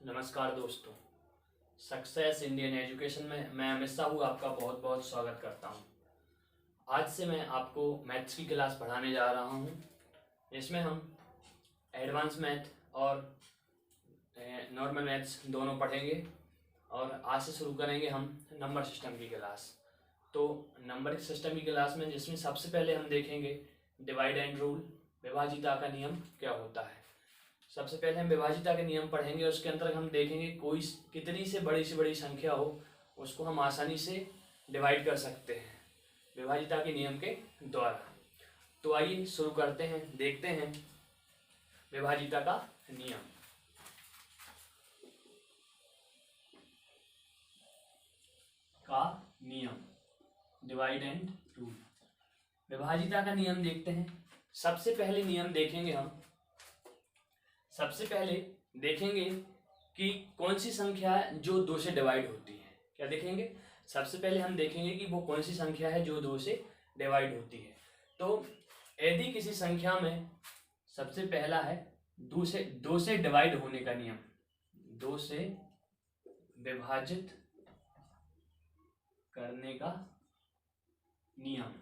नमस्कार दोस्तों। Success Indian education में मैं अमित साहू आपका बहुत बहुत स्वागत करता हूं। आज से मैं आपको मैथ्स की क्लास पढ़ाने जा रहा हूं, जिसमें हम एडवांस मैथ और नॉर्मल मैथ्स दोनों पढ़ेंगे। और आज से शुरू करेंगे हम नंबर सिस्टम की क्लास। तो नंबर सिस्टम की क्लास में जिसमें सबसे पहले हम देखेंगे डिवाइड एंड रूल, विभाजिता का नियम क्या होता है। सबसे पहले हम विभाजिता के नियम पढ़ेंगे। उसके अंतर्गत हम देखेंगे कोई कितनी से बड़ी संख्या हो उसको हम आसानी से डिवाइड कर सकते हैं विभाजिता के नियम के द्वारा। तो आइए शुरू करते हैं, देखते हैं विभाजिता का नियम। डिवाइड एंड रूल, विभाजिता का नियम देखते हैं। सबसे पहले नियम देखेंगे हम। सबसे पहले देखेंगे कि कौन सी संख्या है जो 2 से डिवाइड होती है। क्या देखेंगे? सबसे पहले हम देखेंगे कि वो कौन सी संख्या है जो 2 से डिवाइड होती है। तो यदि किसी संख्या में सबसे पहला है 2 से डिवाइड होने का नियम, 2 से विभाजित करने का नियम।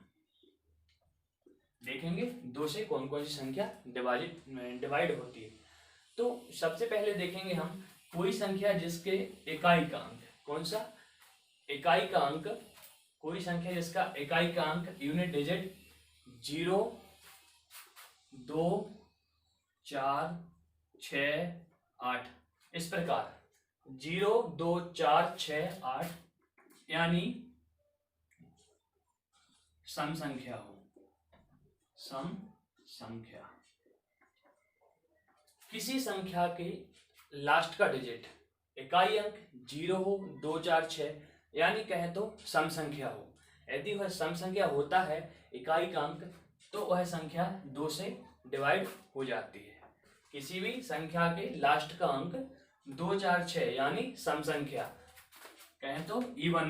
देखेंगे 2 से कौन कौन सी संख्या डिवाइड होती है। तो सबसे पहले देखेंगे हम कोई संख्या जिसके इकाई का अंक, कौन सा इकाई का अंक, कोई संख्या जिसका इकाई का अंक यूनिट डिजिट 0, 2, 4, 6, 8 इस प्रकार 0, 2, 4, 6, 8 यानी सम संख्या हो। सम संख्या किसी संख्या के लास्ट का डिजिट इकाई अंक 0 हो, 2, 4, 6 यानी कहें तो सम संख्या हो। यदि वह सम संख्या होता है इकाई का अंक, तो वह संख्या 2 से डिवाइड हो जाती है। किसी भी संख्या के लास्ट का अंक 2, 4, 6 यानी सम संख्या, कहें तो इवन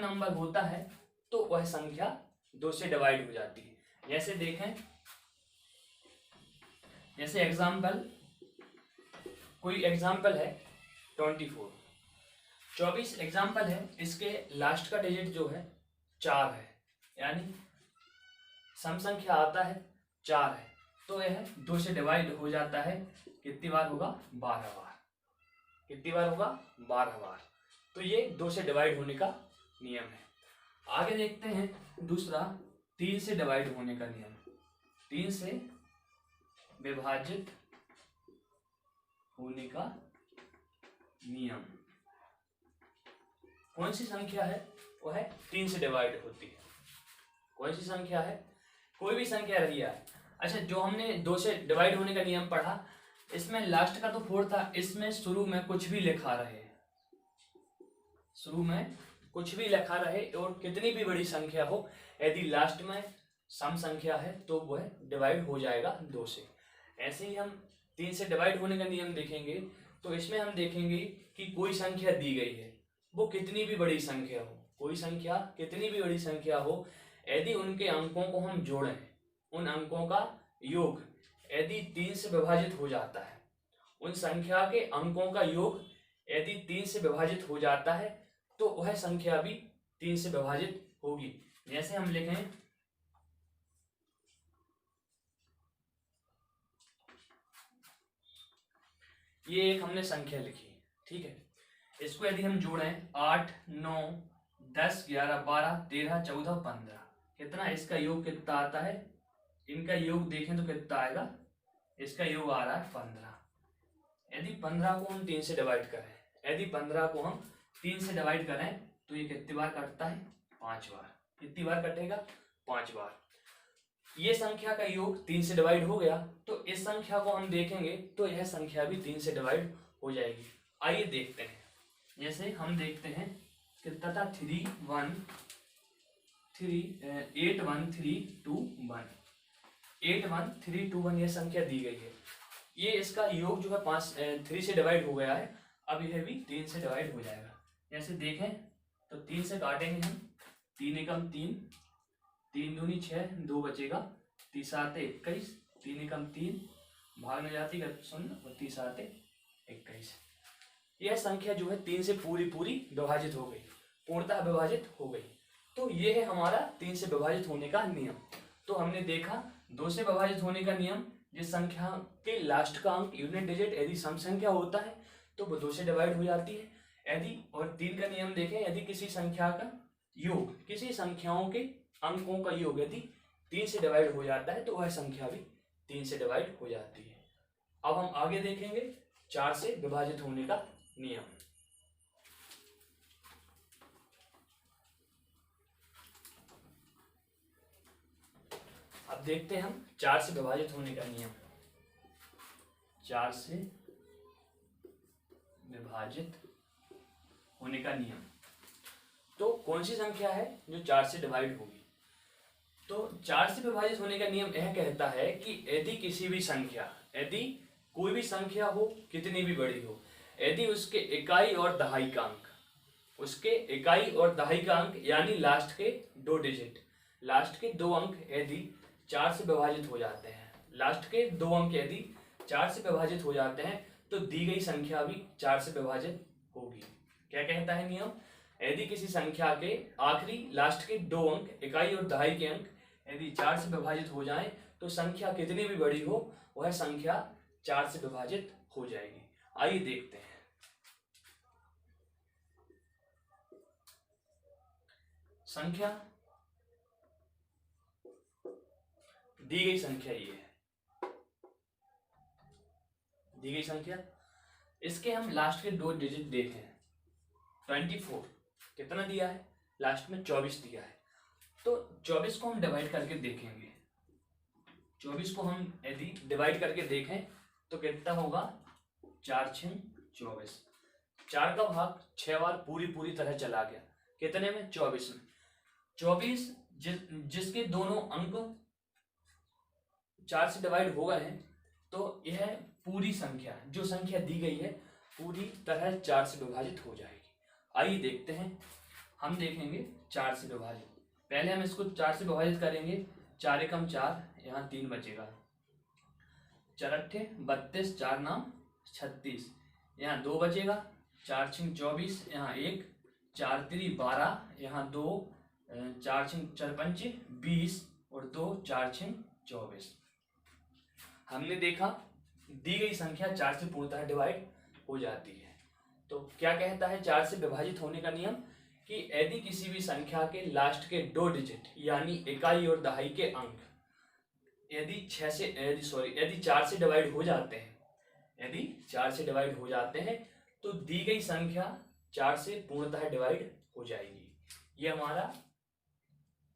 नंबर होता है तो वह संख्या 2 से डिवाइड हो जाती है। जैसे देखें, जैसे कोई एग्जाम्पल है 24 एग्जाम्पल है। इसके लास्ट का डिजिट जो है 4 है, यानी सम संख्या आता है 4 है, तो यह 2 से डिवाइड हो जाता है। कितनी बार होगा? 12 बार। कितनी बार होगा? 12 बार। तो ये 2 से डिवाइड होने का नियम है। आगे देखते हैं दूसरा 3 से डिवाइड होने का नियम। 3 से विभाजित होने का नियम। कौन सी संख्या है वह 3 से डिवाइड होती है? कौन सी संख्या है? कोई भी संख्या रही है। अच्छा, जो हमने 2 से डिवाइड होने का नियम पढ़ा, इसमें लास्ट का तो 4 था, इसमें शुरू में कुछ भी लिखा रहे, शुरू में कुछ भी लिखा रहे और कितनी भी बड़ी संख्या हो, यदि लास्ट में सम संख्या है तो वह डिवाइड हो जाएगा 2 से। ऐसे ही हम 3 से डिवाइड होने का नियम देखेंगे। तो इसमें हम देखेंगे कि कोई संख्या दी गई है, वो कितनी भी बड़ी संख्या हो, कोई संख्या कितनी भी बड़ी संख्या हो, यदि उनके अंकों को हम जोड़ें, उन अंकों का योग यदि 3 से विभाजित हो जाता है, उन संख्या के अंकों का योग यदि 3 से विभाजित हो जाता है, तो वह संख्या भी 3 से विभाजित होगी। जैसे हम लिखें, ये एक हमने संख्या लिखी, ठीक है। इसको यदि हम जोड़ें 8, 9, 10, 11, 12, 13, 14, 15, कितना इसका योग कितना आता है? इनका योग देखें तो कितना आएगा? इसका योग आ रहा है 15। यदि 15 को हम 3 से डिवाइड करें, यदि 15 को हम 3 से डिवाइड करें तो ये कितनी बार कटता है? 5 बार। कितनी बार कटेगा? 5 बार। ये संख्या का योग 3 से डिवाइड हो गया, तो इस संख्या को हम देखेंगे तो यह संख्या भी 3 से डिवाइड हो जाएगी। आइए देखते हैं। जैसे हम देखते हैं कितना था? 8, 1, 3, 2, 1। 8, 1, 3, 2, 1 यह संख्या दी गई है। ये इसका योग जो है 3 से डिवाइड हो गया है, अब यह भी 3 से डिवाइड हो जाएगा। जैसे देखें तो 3 से काटेंगे हम, 3 एकम 3, 3 दूनी 6, 2 बचेगा, 3 7 21, 3 एकम 3, भाग में जाती 0 और 3 7 21। यह संख्या जो है 3 से पूरी विभाजित हो गई, पूर्णतः विभाजित हो गई। तो ये है हमारा 3 से विभाजित होने का नियम। तो हमने देखा 2 से विभाजित होने का नियम, जिस संख्या के लास्ट का अंक यूनिट डिजिट यदि सम संख्या होता है तो वो 2 से डिवाइड हो जाती है। यदि और 3 का नियम देखें, यदि किसी संख्या का योग, किसी संख्याओं के अंकों का योग यदि 3 से डिवाइड हो जाता है तो वह संख्या भी 3 से डिवाइड हो जाती है। अब हम आगे देखेंगे 4 से विभाजित होने का नियम। अब देखते हैं हम 4 से विभाजित होने का नियम। 4 से विभाजित होने का नियम। तो कौन सी संख्या है जो 4 से डिवाइड होगी? तो 4 से विभाजित होने का नियम यह कहता है कि यदि किसी भी संख्या, यदि कोई भी संख्या हो, कितनी भी बड़ी हो, यदि उसके इकाई और दहाई का अंक, उसके इकाई और दहाई का अंक यानी लास्ट के 2 डिजिट, लास्ट के 2 अंक यदि 4 से विभाजित हो जाते हैं, लास्ट के 2 अंक यदि 4 से विभाजित हो जाते हैं तो दी गई संख्या भी 4 से विभाजित होगी। क्या कहता है नियम? यदि किसी संख्या के आखिरी लास्ट के 2 अंक, इकाई और दहाई के अंक यदि 4 से विभाजित हो जाएं तो संख्या कितनी भी बड़ी हो वह संख्या 4 से विभाजित हो जाएगी। आइए देखते हैं। संख्या, दी गई संख्या ये है, दी गई संख्या, इसके हम लास्ट के 2 डिजिट देखें। 24 कितना दिया है? लास्ट में 24 दिया है। तो 24 को हम डिवाइड करके देखेंगे। 24 को हम यदि डिवाइड करके देखें तो कितना होगा? 4 6 24। 4 का भाग 6 बार पूरी तरह चला गया। कितने में? 24 में। 24 जिसके दोनों अंक 4 से डिवाइड हो गए हैं तो यह पूरी संख्या, जो संख्या दी गई है, पूरी तरह 4 से विभाजित हो जाएगी। आइए देखते हैं। हम देखेंगे 4 से विभाजित। पहले हम इसको 4 से विभाजित करेंगे। 4 एकम 4, यहाँ 3 बचेगा। 4 अट्ठे 32, 4 नाम 36, यहाँ 2 बचेगा। 4 छिंग 24, यहाँ 1, 4 तिरी 12, यहाँ 2, 4 छिंग 4 पंचे 20 और 2, 4 छिंग 24। हमने देखा दी गई संख्या 4 से पूर्णतः डिवाइड हो जाती है। तो क्या कहता है 4 से विभाजित होने का नियम? कि यदि किसी भी संख्या के लास्ट के 2 डिजिट यानी इकाई और दहाई के अंक यदि 4 से डिवाइड हो जाते हैं, यदि 4 से डिवाइड हो जाते हैं तो दी गई संख्या 4 से पूर्णतः डिवाइड हो जाएगी। ये हमारा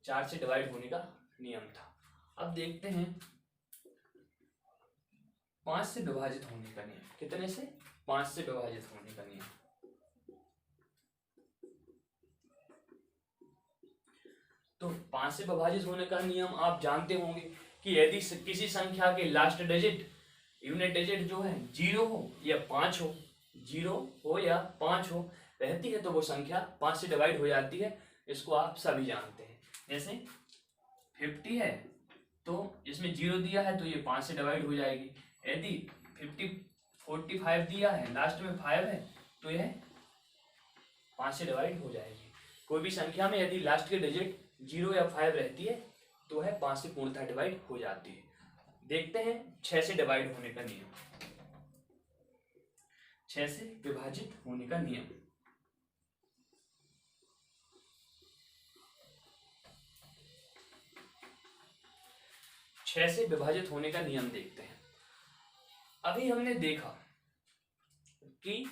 4 से डिवाइड होने का नियम था। अब देखते हैं 5 से विभाजित होने का नियम। कितने से? 5 से विभाजित होने का नियम। तो 5 से विभाजित होने का नियम आप जानते होंगे कि यदि किसी संख्या के लास्ट डिजिट, यूनिट डिजिट जो है 0 हो या 5 हो, 0 हो या 5 हो रहती है तो वो संख्या 5 से डिवाइड हो जाती है। इसको आप सभी जानते हैं। जैसे 50 है तो इसमें 0 दिया है तो ये 5 से डिवाइड हो जाएगी। यदि 45 दिया है, लास्ट में 5 है तो यह 5 से डिवाइड हो जाएगी। कोई भी संख्या में यदि लास्ट के डिजिट 0 या 5 रहती है तो वह 5 से पूर्णतः डिवाइड हो जाती है। देखते हैं 6 से डिवाइड होने का नियम। 6 से विभाजित होने का नियम। छह से विभाजित होने का नियम देखते हैं। अभी हमने देखा कि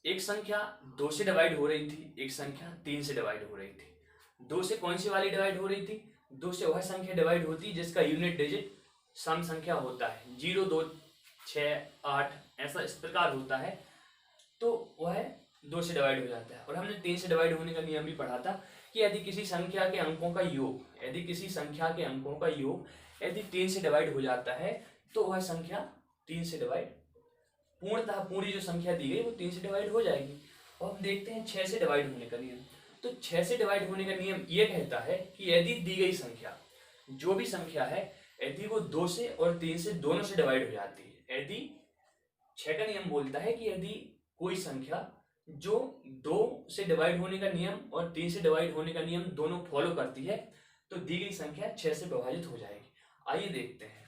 एक संख्या 2 से डिवाइड हो रही थी, एक संख्या 3 से डिवाइड हो रही थी। 2 से कौन सी वाली डिवाइड हो रही थी? 2 से वह संख्या डिवाइड होती है जिसका यूनिट डिजिट सम संख्या होता है, 0 2 6 8 ऐसा इस प्रकार होता है, तो वह 2 से डिवाइड हो जाता है। और हमने 3 से डिवाइड होने का नियम भी पढ़ा था कि यदि किसी संख्या के अंकों का योग, यदि किसी संख्या के अंकों का योग यदि 3 से डिवाइड हो जाता है तो वह संख्या 3 से डिवाइड, पूर्णतः पूरी जो संख्या दी गई वो 3 से डिवाइड हो जाएगी। और हम देखते हैं 6 से डिवाइड होने का नियम। तो 6 से डिवाइड होने का नियम ये कहता है कि यदि दी गई संख्या, जो भी संख्या है, यदि वो 2 से और 3 से दोनों से डिवाइड हो जाती है, यदि 6 का नियम बोलता है कि यदि कोई संख्या जो 2 से डिवाइड होने का नियम और 3 से डिवाइड होने का नियम दोनों फॉलो करती है तो दी गई संख्या 6 से विभाजित हो जाएगी। आइए देखते हैं।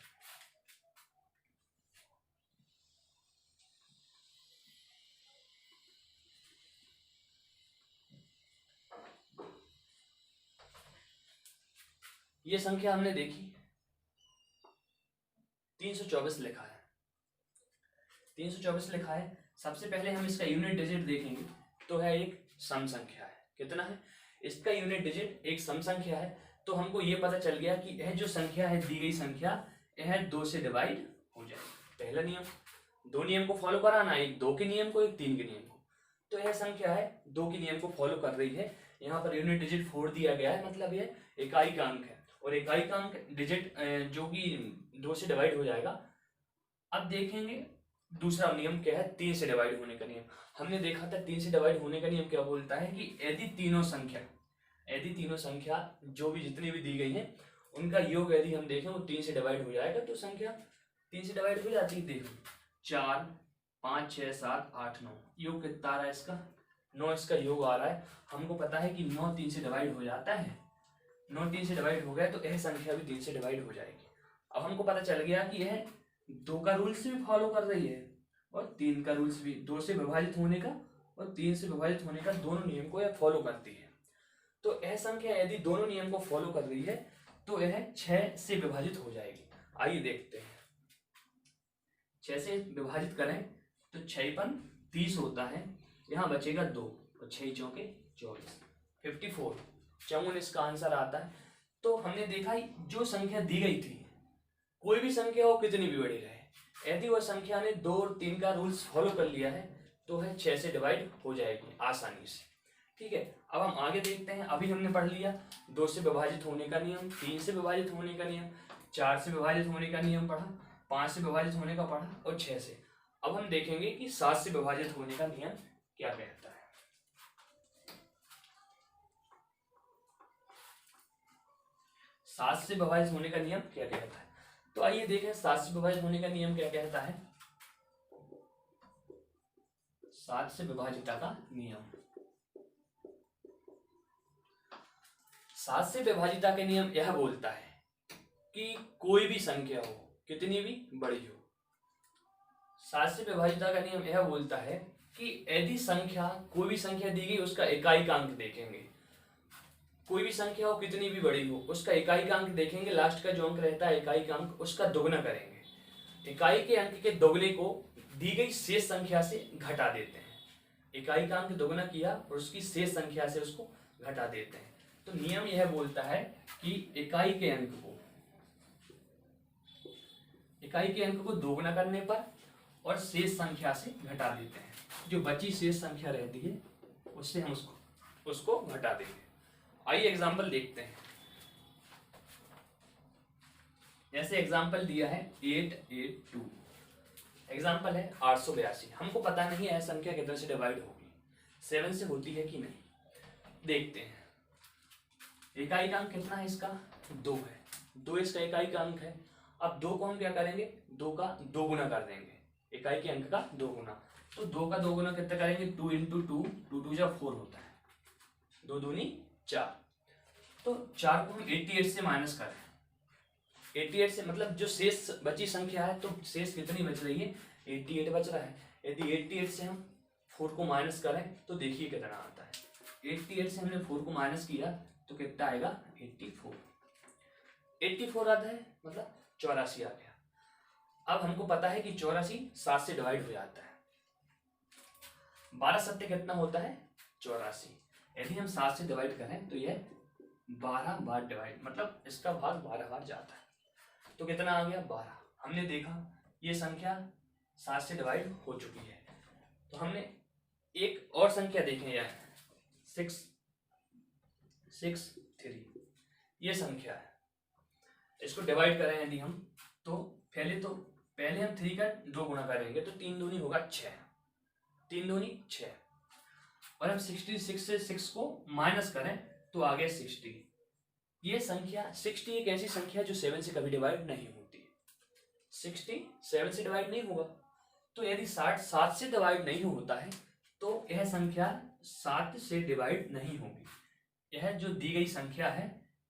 ये संख्या हमने देखी 324 लिखा है, 324 लिखा है। सबसे पहले हम इसका यूनिट डिजिट देखेंगे तो है एक सम संख्या है। कितना है इसका यूनिट डिजिट? एक सम संख्या है। तो हमको ये पता चल गया कि यह जो संख्या है, दी गई संख्या, यह 2 से डिवाइड हो जाएगी। पहला नियम, 2 नियम को फॉलो कराना, एक 2 के नियम को, एक 3 के नियम को। तो यह संख्या है 2 के नियम को फॉलो कर रही है। यहाँ पर यूनिट डिजिट 4 दिया गया है, मतलब यह इकाई का अंक है और इकाई का अंक डिजिट जो कि 2 से डिवाइड हो जाएगा। अब देखेंगे दूसरा नियम क्या है, 3 से डिवाइड होने का नियम। हमने देखा था 3 से डिवाइड होने का नियम क्या बोलता है कि यदि तीनों संख्या जो भी जितनी भी दी गई है उनका योग यदि हम देखें वो 3 से डिवाइड हो जाएगा तो संख्या 3 से डिवाइड हो जाती है। देखो 4, 5, 6, 7, 8, 9 योग कितना आ रहा है इसका? 9 इसका योग आ रहा है। हमको पता है कि 9 3 से डिवाइड हो जाता है। 9 3 से डिवाइड हो गया तो यह संख्या भी 3 से डिवाइड हो जाएगी। अब हमको पता चल गया कि यह 2 का रूल्स भी फॉलो कर रही है और 3 का रूल्स भी। 2 से विभाजित होने का और 3 से विभाजित होने का दोनों नियम को यह फॉलो करती है। तो यह संख्या यदि दोनों नियम को फॉलो कर रही है तो यह 6 से विभाजित हो जाएगी। आइए देखते हैं। 6 से विभाजित करें तो 6 पन 30 होता है, यहाँ बचेगा 2 और 6 चौके 24, 54 54 इसका आंसर आता है। तो हमने देखा जो संख्या दी गई थी, कोई भी संख्या हो कितनी भी बड़ी रहे, यदि वह संख्या ने 2 और 3 का रूल्स फॉलो कर लिया है तो वह 6 से डिवाइड हो जाएगी आसानी से। ठीक है, अब हम आगे देखते हैं। अभी हमने पढ़ लिया 2 से विभाजित होने का नियम, 3 से विभाजित होने का नियम, 4 से विभाजित होने का नियम पढ़ा, 5 से विभाजित होने का पढ़ा और 6 से। अब हम देखेंगे कि 7 से विभाजित होने का नियम क्या कहता है। 7 से विभाजित होने का नियम क्या कहता है? तो आइए देखें 7 से विभाजित होने का नियम क्या कहता है। 7 से विभाजिता का नियम, 7 से विभाजिता के नियम यह बोलता है कि कोई भी संख्या हो कितनी भी बड़ी हो। 7 से विभाजिता का नियम यह बोलता है कि यदि संख्या, कोई भी संख्या दी गई उसका इकाई का अंक देखेंगे। कोई भी संख्या हो कितनी भी बड़ी हो उसका इकाई का अंक देखेंगे, लास्ट का जो अंक रहता है इकाई का अंक उसका दोगुना करेंगे। इकाई के अंक के दोगुने को दी गई शेष संख्या से घटा देते हैं। इकाई का अंक दोगुना किया और उसकी शेष संख्या से उसको घटा देते हैं। तो नियम यह बोलता है कि इकाई के अंक को दोगुना करने पर और शेष संख्या से घटा देते हैं। जो बची शेष संख्या रहती है उससे हम उसको घटा देंगे। आइए एग्जाम्पल देखते हैं। जैसे एग्जाम्पल दिया है 882, एग्जाम्पल है 882। हमको पता नहीं है संख्या कितने से डिवाइड होगी, 7 से होती है कि नहीं। देखते हैं। इकाई का अंक कितना है इसका? 2 है, 2 इसका इकाई का अंक है। अब 2 को हम क्या करेंगे, 2 का 2 गुना कर देंगे, इकाई के अंक का 2 गुना। तो 2 का 2 गुना कितना करेंगे? 2 इंटू 2, 2 2 जा 4 होता है, 2 दूनी 4। तो 4 को हम 88 से माइनस करें, 88 से मतलब जो शेष बची संख्या है, तो शेष कितनी बच रही है? 88 बच रहा है। यदि 88 से हम 4 को माइनस करें तो देखिए कितना आता है। 88 से हमने 4 को माइनस किया तो कितना आएगा? 84। 84 आता है, मतलब 84 आ गया। अब हमको पता है कि 84 7 से डिवाइड हो जाता है। 12 सत्ते कितना होता है? 84। यदि हम 7 से डिवाइड करें तो यह 12 बार डिवाइड, मतलब इसका भाग 12 बार जाता है। तो कितना आ गया? 12। हमने देखा ये संख्या 7 से डिवाइड हो चुकी है। तो हमने एक और संख्या देखें यार, 663, ये संख्या है। इसको डिवाइड करें यदि हम, तो पहले हम 3 का 2 गुना करेंगे तो 3 दूनी होगा 6, 3 दूनी 6। और हम 66 से 6 को माइनस करें तो आ गया 60। ये संख्या 60 एक ऐसी संख्या जो 7 से कभी डिवाइड नहीं होती। 60 7 से डिवाइड नहीं होगा। तो यदि 60 7 से डिवाइड नहीं होता है तो यह संख्या 7 से डिवाइड नहीं होगी। यह जो दी गई संख्या है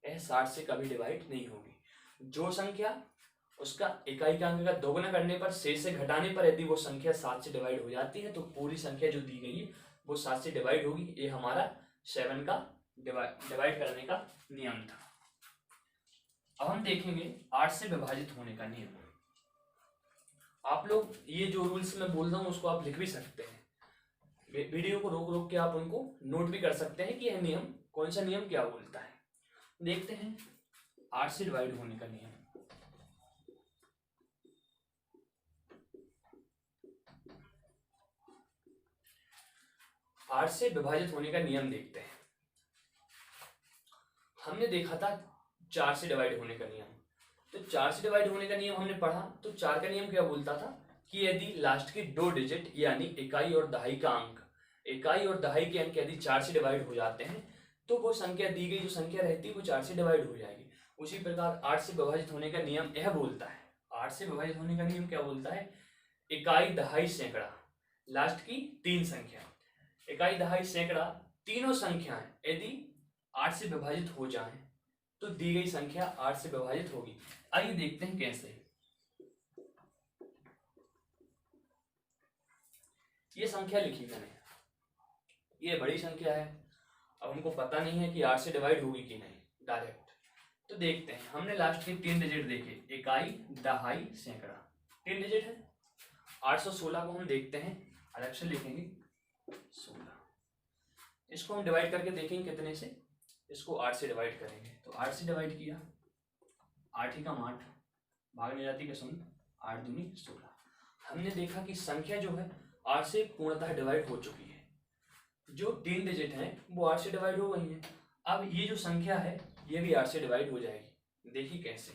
यह 60 से कभी डिवाइड नहीं होगी। जो संख्या उसका इकाई का अंक का दोगुना करने पर शेष से घटाने पर यदि वो संख्या 7 से डिवाइड हो जाती है तो पूरी संख्या जो दी गई है वो 7 से डिवाइड होगी। ये हमारा 7 का डिवाइड करने का नियम था। अब हम देखेंगे 8 से विभाजित होने का नियम। आप लोग ये जो रूल्स मैं बोल रहा हूँ उसको आप लिख भी सकते हैं, वीडियो को रोक रोक के आप उनको नोट भी कर सकते हैं कि यह नियम कौन सा नियम क्या बोलता है। देखते हैं 8 से डिवाइड होने का नियम। आठ से विभाजित होने का नियम देखते हैं। हमने देखा था 4 से डिवाइड होने का नियम। तो 4 से डिवाइड होने का नियम हमने पढ़ा तो 4 का नियम क्या बोलता था कि यदि लास्ट के 2 डिजिट यानी इकाई और दहाई का अंक, इकाई और दहाई के अंक यदि 4 से डिवाइड हो जाते हैं तो वो संख्या दी गई जो संख्या रहती है वो 4 से डिवाइड हो जाएगी। उसी प्रकार 8 से विभाजित होने का नियम यह बोलता है। 8 से विभाजित होने का नियम क्या बोलता है, इकाई दहाई सैकड़ा लास्ट की 3 संख्या, इकाई दहाई सैकड़ा तीनों संख्याएं यदि 8 से विभाजित हो जाएं तो दी गई संख्या 8 से विभाजित होगी। आइए देखते हैं कैसे। ये संख्या लिखी मैंने, ये बड़ी संख्या है। अब हमको पता नहीं है कि 8 से डिवाइड होगी कि नहीं डायरेक्ट, तो देखते हैं। हमने लास्ट के 3 डिजिट देखे, इकाई दहाई सैकड़ा 3 डिजिट है। 816 को हम देखते हैं, अलग से लिखेंगे 16। इसको हम डिवाइड करके देखेंगे कितने से, इसको 8 से डिवाइड करेंगे। तो 8 से डिवाइड किया, 8 ही कम 8, भाग नहीं जाती क्या 8 दूनी 16। हमने देखा कि संख्या जो है 8 से पूर्णतः डिवाइड हो चुकी है। जो 3 डिजिट हैं वो 8 से डिवाइड हो गई हैं। अब ये जो संख्या है ये भी 8 से डिवाइड हो जाएगी। देखिए कैसे,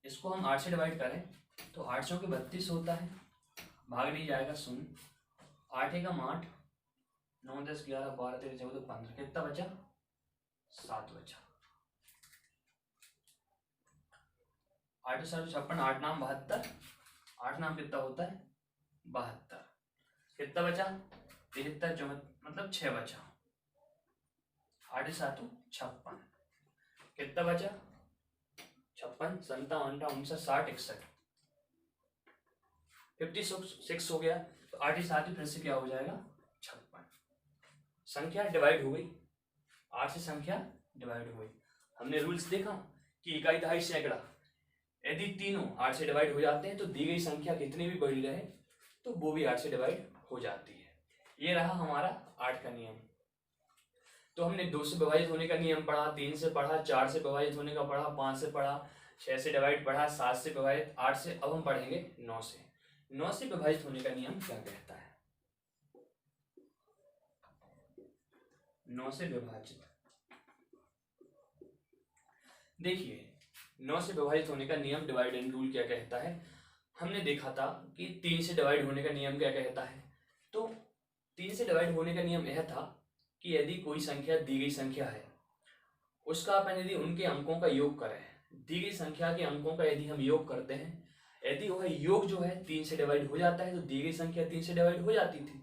इसको हम 8 से डिवाइड करें तो 8 चौके 32 होता है, भाग नहीं जाएगा 0। 8 एकम 8, 9 10 11 12 13 14 15, कितना बचा 7 बचा। 8 7 56, 8 नाम 72, 8 नाम कितना होता है 72, कितना बचा 73 14 मतलब 6 बचा। 8 7 56, कितना बचा 56 57 59 60 61, 56 हो गया। तो 8 7 फिर से क्या हो जाएगा 56। संख्या डिवाइड हो गई, 8 से संख्या डिवाइड हो गई। हमने रूल्स देखा कि इकाई दहाई सैकड़ा यदि तीनों 8 से डिवाइड हो जाते हैं तो दी गई संख्या कितनी भी बड़ी रहे तो वो भी 8 से डिवाइड हो जाती है। ये रहा हमारा 8 का नियम। तो हमने 2 से विभाजित होने का नियम पढ़ा, 3 से पढ़ा, 4 से विभाजित होने का पढ़ा, 5 से पढ़ा, 6 से डिवाइड पढ़ा, 7 से विभाजित, 8 से। अब हम पढ़ेंगे 9 से। 9 से विभाजित होने का नियम क्या कहता है। 9 से विभाजित, देखिए 9 से विभाजित होने का नियम डिवाइड एंड रूल क्या कहता है। हमने देखा था कि 3 से डिवाइड होने का नियम क्या कहता है। तो 3 से डिवाइड होने का नियम यह था कि यदि कोई संख्या दी गई संख्या है उसका अपन यदि उनके अंकों का योग करें, दी गई संख्या के अंकों का यदि हम योग करते हैं, यदि वह योग जो है 3 से डिवाइड हो जाता है तो दी गई संख्या 3 से डिवाइड हो जाती थी।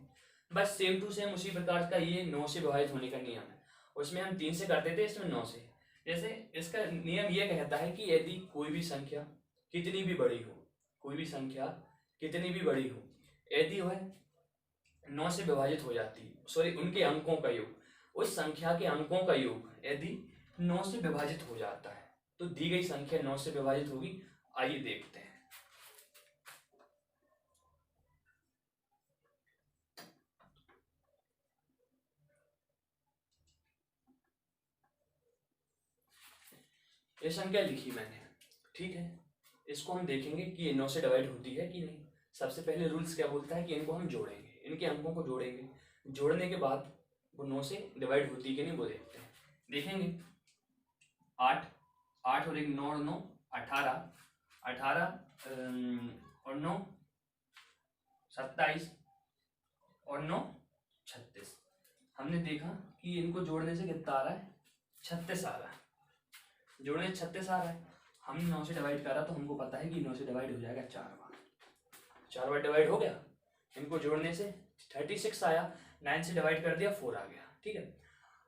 बस सेम टू सेम उसी प्रकार का ये 9 से विभाजित होने का नियम है। उसमें हम 3 से करते थे, इसमें 9 से। जैसे इसका नियम यह कहता है कि यदि कोई भी संख्या कितनी भी बड़ी हो, कोई भी संख्या कितनी भी बड़ी हो, यदि वह 9 से विभाजित हो जाती है, सॉरी उनके अंकों का योग, उस संख्या के अंकों का योग यदि 9 से विभाजित हो जाता है तो दी गई संख्या 9 से विभाजित होगी। आइए देखते हैं। ये संख्या लिखी मैंने, ठीक है। इसको हम देखेंगे कि ये 9 से डिवाइड होती है कि नहीं। सबसे पहले रूल्स क्या बोलता है कि इनको हम जोड़ेंगे, इनके अंकों को जोड़ेंगे, जोड़ने के बाद वो 9 से डिवाइड होती है कि नहीं वो देखते हैं। देखेंगे 8 8 और 1 9 और 9 18, 18 और 9 27 और 9 36। हमने देखा कि इनको जोड़ने से कितना आ रहा है 36 आ रहा है, जोड़ने 36 आ रहा है। हमने 9 से डिवाइड करा तो हमको पता है कि 9 से डिवाइड हो जाएगा 4 बार डिवाइड हो गया। इनको जोड़ने से 36 आया, 9 से डिवाइड कर दिया 4 आ गया। ठीक है,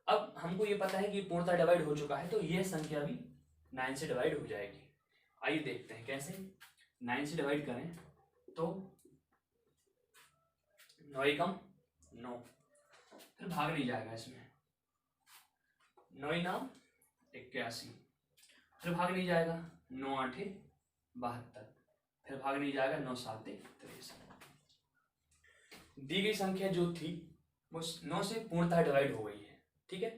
अब हमको ये पता है कि पूर्णतः डिवाइड हो चुका है, तो ये संख्या भी 9 से डिवाइड हो जाएगी। आइए देखते हैं कैसे। 9 से डिवाइड करें तो 9 एकम 9, फिर भाग नहीं जाएगा इसमें, 9 नाम 81, फिर भाग नहीं जाएगा, 9 8 72, फिर भाग नहीं जाएगा, 9 7 63। दी गई संख्या जो थी वो 9 से पूर्णतः डिवाइड हो गई है। ठीक है,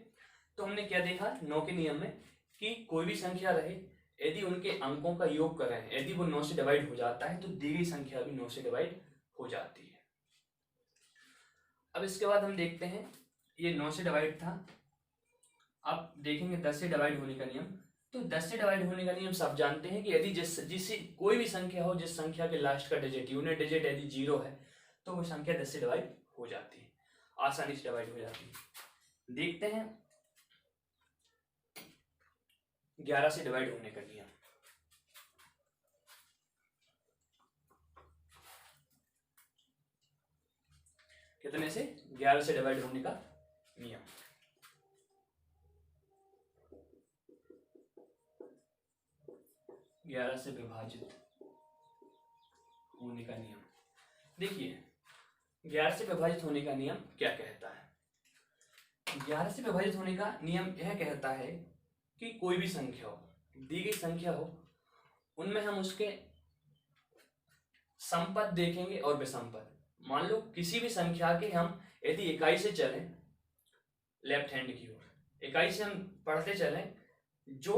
तो हमने क्या देखा 9 के नियम में कि कोई भी संख्या रहे, यदि उनके अंकों का योग करें, यदि वो 9 से डिवाइड हो जाता है तो दी गई संख्या भी 9 से डिवाइड हो जाती है। अब इसके बाद हम देखते हैं, ये 9 से डिवाइड था, अब देखेंगे 10 से डिवाइड होने का नियम। तो 10 से डिवाइड होने का नियम सब जानते हैं कि यदि जिससे कोई भी संख्या हो, जिस संख्या के लास्ट का डिजिट यूनिट डिजिट यदि 0 है तो वो संख्या 10 से डिवाइड हो जाती है, आसानी से डिवाइड हो जाती है। देखते हैं 11 से डिवाइड होने का नियम। कितने से? 11 से डिवाइड होने का नियम। ग्यारह से विभाजित होने का नियम। देखिए 11 से विभाजित होने का नियम क्या कहता है? 11 से विभाजित होने का नियम यह कहता है कि कोई भी संख्या हो, दी गई संख्या हो, उनमें हम उसके समपद देखेंगे और विषमपद। मान लो किसी भी संख्या के हम यदि इकाई से चलें, लेफ्ट हैंड की ओर इकाई से हम पढ़ते चलें, जो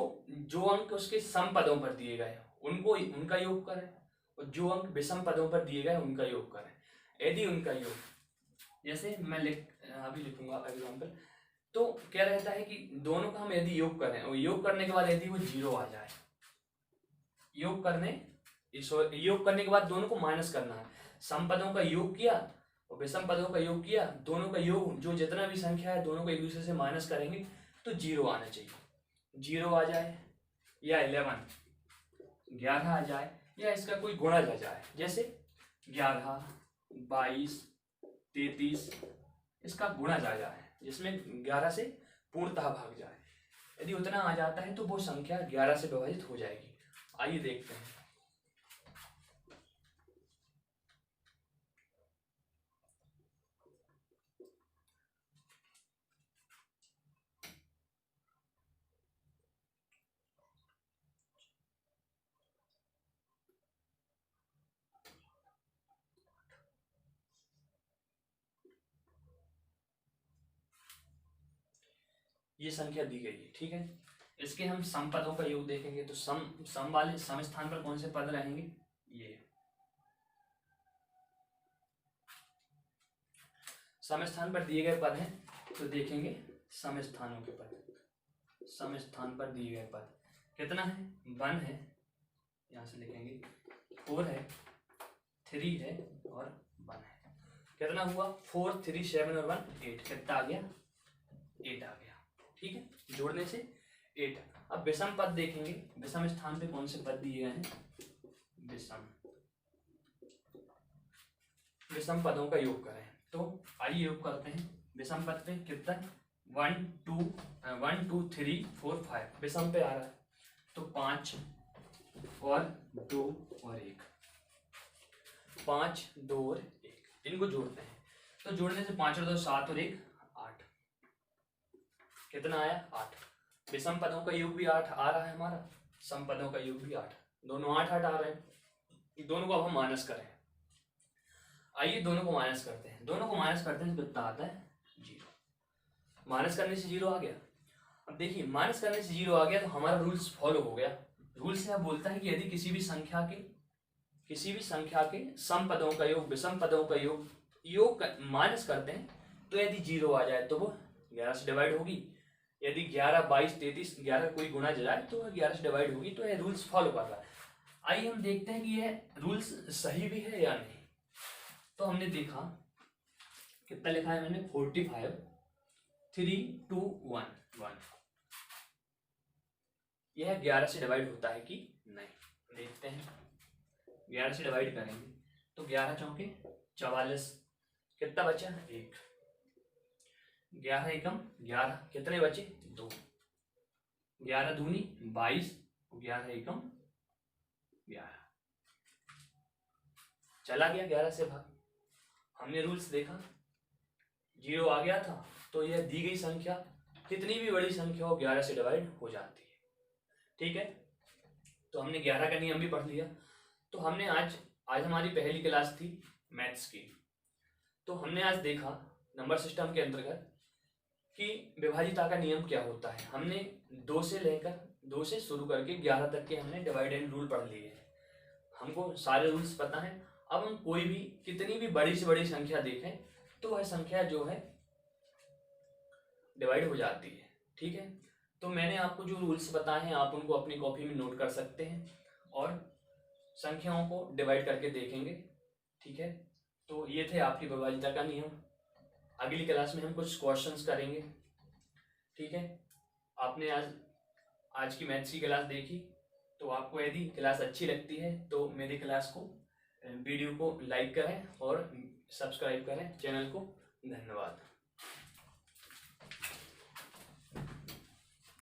अंक उसके सम पदों पर दिए गए उनको उनका योग करें, और जो अंक विषम पदों पर दिए गए उनका योग करें। यदि उनका योग, जैसे मैं अभी लिखूंगा एग्जाम्पल, तो क्या रहता है कि दोनों का हम यदि योग करें और योग करने के बाद यदि वो 0 आ जाए, योग करने के बाद दोनों को माइनस करना है। सम पदों का योग किया और विषम पदों का योग किया, दोनों का योग जो जितना भी संख्या है दोनों को एक दूसरे से माइनस करेंगे तो 0 आना चाहिए। 0 आ जाए या 11 आ जाए या इसका कोई गुणज आ जाए, जैसे 11 22 33, इसका गुणज आ जाए जिसमें 11 से पूर्णतः भाग जाए। यदि उतना आ जाता है तो वो संख्या 11 से विभाजित हो जाएगी। आइए देखते हैं। ये संख्या दी गई है, ठीक है, इसके हम सम पदों का योग देखेंगे तो सम वाले सम स्थान पर कौन से पद रहेंगे? ये सम स्थान पर दिए गए पद हैं, तो देखेंगे सम स्थानों के पद। सम स्थान पर दिए गए पद कितना है? 1 है, यहां से लिखेंगे 4 है, 3 है और 1 है। कितना हुआ? 4 3 7 और 1 8। कितना आ गया? 8 आ गया। ठीक है, जोड़ने से 8। अब विषम पद देखेंगे, विषम स्थान पे कौन से पद दिए गए हैं? विषम पदों का योग करें, तो आइए योग करते हैं। विषम पद पे कितना? 1 2 3 4 5 विषम पे आ रहा है, तो 5 और 2 और 1, 5 2 और 1, इनको जोड़ते हैं। तो जोड़ने से 5 और 2 7 और 1 8। कितना आया? 8। विषम पदों का योग भी 8 आ रहा है हमारा, सम पदों का योग भी 8, दोनों 8 8 आ रहे हैं। दोनों को अब हम माइनस करें। आइए दोनों को माइनस करते हैं। दोनों को माइनस करते हैं तो कितना आता है? 0। माइनस करने से 0 आ गया। अब देखिए माइनस करने से 0 आ गया तो हमारा रूल्स फॉलो हो गया। रूल्स यह बोलता है कि यदि किसी भी संख्या के सम पदों का योग विषम पदों का योग माइनस करते हैं, तो यदि 0 आ जाए तो वो 11 से डिवाइड होगी। यदि 11 22 33 11 कोई गुणा जाए तो 11 से डिवाइड होगी। तो यह रूल्स फॉलो कर रहा है। आइए हम देखते हैं कि यह रूल्स सही भी है या नहीं। तो हमने देखा कितना लिखा है मैंने? 45 3 2 1 1। यह 11 से डिवाइड होता है कि नहीं, देखते हैं। 11 से डिवाइड करेंगे तो 11 चौके 44, कितना बचा 1, 11 एकम 11, कितने बचे 2, 11 दूनी 22, 11 एकम 11, चला गया 11 से भाग। हमने रूल्स देखा, 0 आ गया था तो यह दी गई संख्या कितनी भी बड़ी संख्या हो 11 से डिवाइड हो जाती है। ठीक है, तो हमने 11 का नियम भी पढ़ लिया। तो हमने आज हमारी पहली क्लास थी मैथ्स की। तो हमने आज देखा नंबर सिस्टम के अंतर्गत कि विभाजिता का नियम क्या होता है। हमने 2 से शुरू करके 11 तक के हमने डिवाइड एंड रूल पढ़ लिए हैं, हमको सारे रूल्स पता हैं। अब हम कोई भी कितनी भी बड़ी से बड़ी संख्या देखें तो वह संख्या जो है डिवाइड हो जाती है। ठीक है, तो मैंने आपको जो रूल्स बताए हैं आप उनको अपनी कॉपी में नोट कर सकते हैं और संख्याओं को डिवाइड करके देखेंगे। ठीक है, तो ये थे आपकी विभाजिता का नियम। अगली क्लास में हम कुछ क्वेश्चंस करेंगे। ठीक है, आपने आज की मैथ्स की क्लास देखी, तो आपको यदि क्लास अच्छी लगती है तो मेरी क्लास को वीडियो को लाइक करें और सब्सक्राइब करें चैनल को। धन्यवाद।